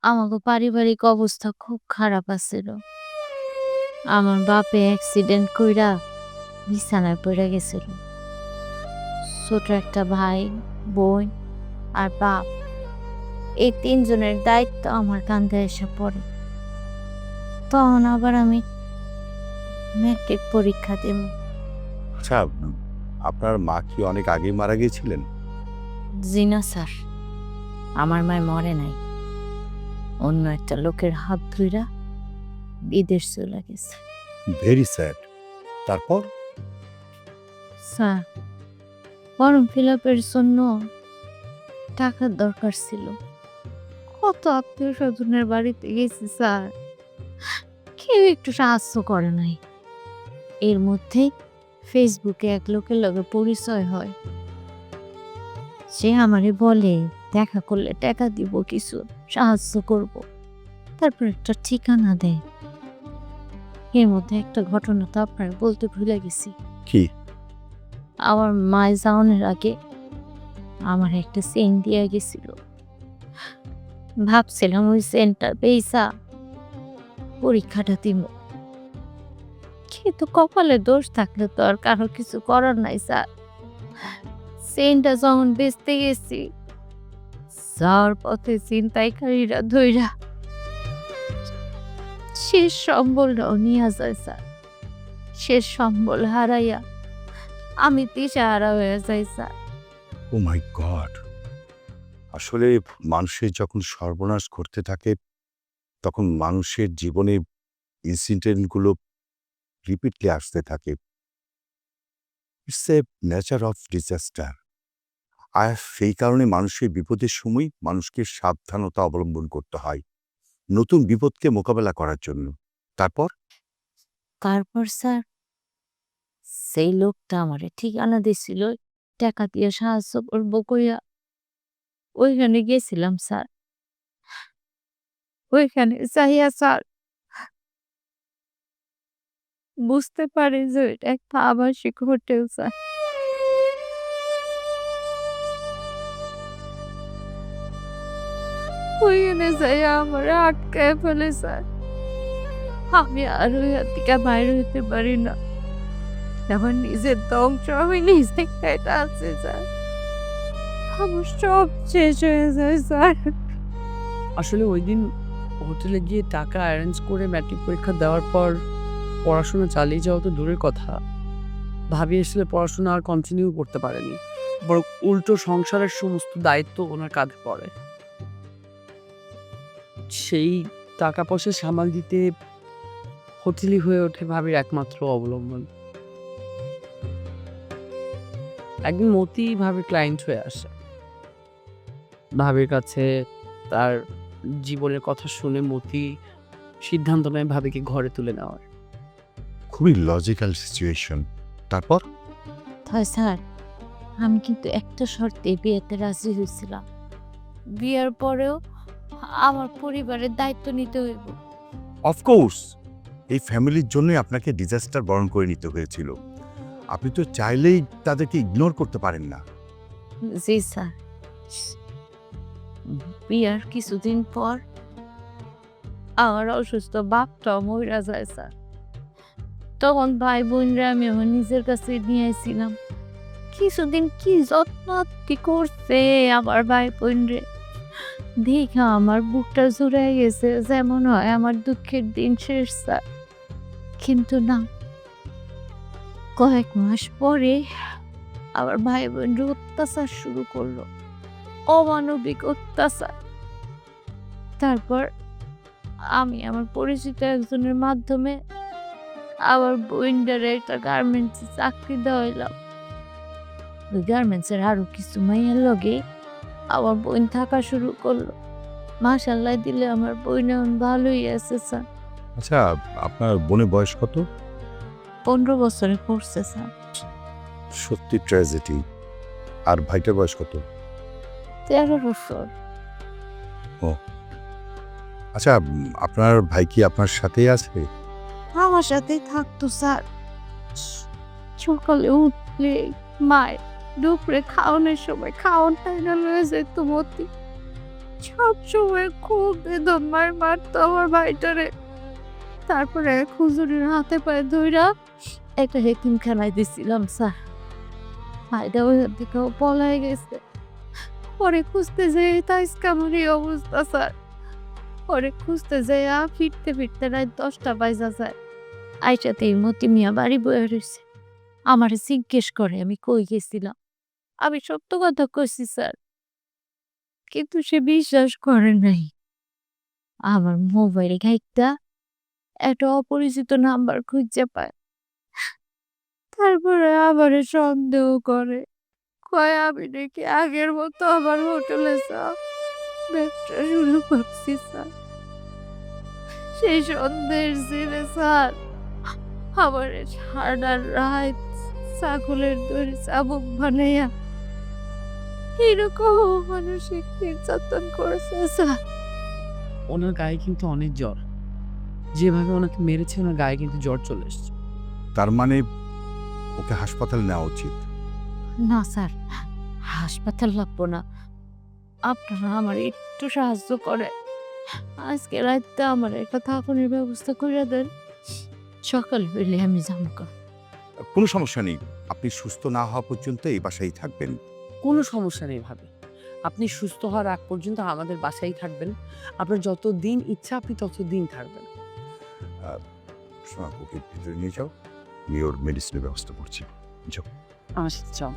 আমাগো পারিবারিক অবস্থা খুব খারাপ আছিল। আমার বাপে অ্যাক্সিডেন্ট কইরা বিছানায় পইড়া গেছিল। ছোট একটা ভাই, বোন আর বাপ, এই ৩ জনের দায়িত্ব আমার কাঁধে এসে পড়ে। তখন আবার আমি ম্যাট্রিক পরীক্ষা দেব। আচ্ছা, আপনার মা কি অনেক আগেই মারা গিয়েছিলেন? জি না স্যার, আমার মায় মরে নাই। অন্য একটা লোকের হাত ধইরা বিদেশ চলে গেছে। Very sad. তারপর? স্যার, ফর্ম ফিল আপের জন্য টাকার দরকার ছিল। কত আত্মীয় স্বজনের বাড়িতে গেছি স্যার, কেউ একটু সাহায্য করে নাই। এর মধ্যেই ফেসবুকে এক লোকের লগে পরিচয় হয়। সে আমারে বলে দেখা করলে টাকা দিব, কিছু সাহায্য করব। তারপর একটা ঠিকানা দেয়। এর মধ্যে একটা ঘটনা তো আপনার বলতে ভুলে গেছি। কি? আমার মায় যাওয়ানোর আগে আমার একটা চেন দিয়া গেছিল। ভাবছিলাম ওই চেনটা বেইচা পরীক্ষাটা দিব, কিন্তু কপালে দোষ থাকলে তো আর কারো কিছু করার নাই স্যার। চেনটা যখন বেচতে গেছি, যাওয়ার পথে ছিনতাইকারীরা ধইরা শেষ সম্বলটাও নিয়ে যায় স্যার। শেষ সম্বল হারাইয়া আমি দিশাহারা হয়ে যাই স্যার। ও মাই গড! আসলে মানুষের যখন সর্বনাশ ঘটতে থাকে, তখন মানুষের জীবনে ইনসিডেন্ট গুলো রিপিটলি আসতে থাকে। It's a nature of disaster. আর সেই কারণে মানুষের বিপদের সময় মানুষকে সাবধানতা অবলম্বন করতে হয় নতুন বিপদকে মোকাবেলা করার জন্য। তারপর? তারপর স্যার, সেই লোকটা আমারে ঠিকানা দিছিল, টাকা দিয়ে সাহায্য করবো কইয়া। ওইখানে গেছিলাম স্যার। ওইখানে যাইয়া স্যার বুঝতে পারি যে এটা একটা আবাসিক হোটেল স্যার। ওইখানে যাইয়া আমারে আটকায় ফেলে স্যার। আমি আর ওইখান থেকে বাইরে হইতে পারি না। আমার নিজের ধ্বংস আমি নিজে খাইতে আছি স্যার। আমার সব শেষ হয়ে যায় স্যার। আসলে ঐদিন হোটেলে গিয়ে টাকা অ্যারেঞ্জ করে ম্যাট্রিক পরীক্ষা দেওয়ার পর পড়াশোনা চালিয়ে যাওয়া তো দূরের কথা, ভাবি আসলে পড়াশোনা আর কন্টিনিউ করতে পারেনি, বরং উল্টো সংসারের সমস্ত দায়িত্ব ওনার কাঁধে পড়ে। সেই টাকা পয়সা সামাল দিতে হোটেলই হয়ে ওঠে ভাবির একমাত্র অবলম্বন। একদিন মতি ভাবির ক্লায়েন্ট হয়ে আসে। ভাবির কাছে তার জীবনের কথা শুনে মতি সিদ্ধান্ত নেয় ভাবিকে ঘরে তুলে নেওয়ার। খুবই লজিক্যাল সিচুয়েশন। তারপর? তাই স্যার, আমি কিন্তু একটা শর্তে বিয়েতে রাজি হয়েছিলাম। বিয়ের পরেও আমার পরিবারের দায়িত্ব নিতে হইব। অফকোর্স, এই ফ্যামিলির জন্যই আপনাকে ডিজাস্টার বরণ করে নিতে হয়েছিল। আপনি তো চাইলেই তাদেরকে ইগনোর করতে পারেন না। জি স্যার। বিয়ার কিছুদিন পর আমার অসুস্থ বাপটাও মইরা যায় স্যার। তখন ভাই বোনরা আমি আমার নিজের কাছে নিয়ে আইছিলাম। কিছুদিন কি যত্ন কি করছে আমার ভাই বোনরে, দেখা আমার বুকটা জুড়াই গেছে, যেমন হয় আমার দুঃখের দিন শেষ স্যার। কিন্তু না, কয়েক মাস পরে আমার ভাই বোনরা অত্যাচার শুরু করলো, অমানবিক অত্যাচার। তারপর আমি আমার পরিচিত একজনের মাধ্যমে আমার বোনটারে একটা গার্মেন্টসে চাকরি দেওয়াইলাম। ওই গার্মেন্টসের আরো কিছু মাইয়ার লগে আমার বোন থাকা শুরু করলো। মাশাল্লাহ দিলে আমার বোন এখন ভালোই আছে স্যার। আচ্ছা, আপনার বোনের বয়স কত? 15 বছরে পড়ছে স্যার। সত্যি ট্র্যাজেডি। আর ভাইটার বয়স কত? 13 বছর। ও আচ্ছা, আপনার ভাই কি আপনার সাথেই আছে? আমার সাথেই থাকতো স্যার। সকালে উঠলে মায়, দুপুরে খাওয়ানোর সময় খাওয়ান টাইনা লয়ে যেত মতি। সবসময় খুব বেদম মারতো আমার ভাইটারে। তারপরে এক হুজুরের হাতে পায়ে ধইরা একটা হেকিমখানায় দিছিলাম স্যার। ভাইটা ওইখান থেকেও পলায় গেছে। পরে খুঁজতে যেয়ে তাইস্কা আমার এই অবস্থা স্যার। পরে খুঁজতে যাইয়া ফিরতে ফিরতে রাত 10টা বাইজা যায়। আইসাতেই মতি মিয়া বাড়ি বইয়া রইছে। আমারে জিজ্ঞেস করে আমি কই গেছিলাম। আমি সত্য কথা কইছি স্যার, কিন্তু সে বিশ্বাস করে নাই। আমার মোবাইল ঘাইটটা একটা অপরিচিত নাম্বার খুঁজে পায়। তারপরে আমারে সন্দেহ করে, কয় আমি নাকি আগের মতো আবার হোটেলে ব্যবসা শুরু করছি স্যার। সেই সন্দেহের জেরে স্যার আমারে সারা রাত ছাগলের দড়ি চাবুক বানাইয়া এরকম মানসিক নির্যাতন করেছে স্যার। ওনার গায়ে কিন্তু অনেক জ্বর। যেভাবে ওনাকে মেরেছে ওনার গায়ে কিন্তু জ্বর চলে এসছে। তার মানে ওকে হাসপাতালে নেওয়া উচিত। না স্যার, হাসপাতাল লাগবো না। আপনারা আমার একটু সাহায্য করে আজকে রাতটা আমার একটা থাকুনের ব্যবস্থা করে দেন। সকাল হইলে আমি যাবো। কোনো সমস্যা নেই, আপনি সুস্থ না হওয়া পর্যন্ত এই বাসায় থাকবেন। কোনো সমস্যা নেই ভাবে। আপনি সুস্থ হওয়ার আগ পর্যন্ত আমাদের বাসায় থাকবেন। আপনার যতদিন ইচ্ছা আপনি ততদিন থাকবেন। শোনা, ওকে ভিতরে নিয়ে যাও, আমি ওর মেডিসিনের ব্যবস্থা করছি। যাও। আমার সাথে যাও।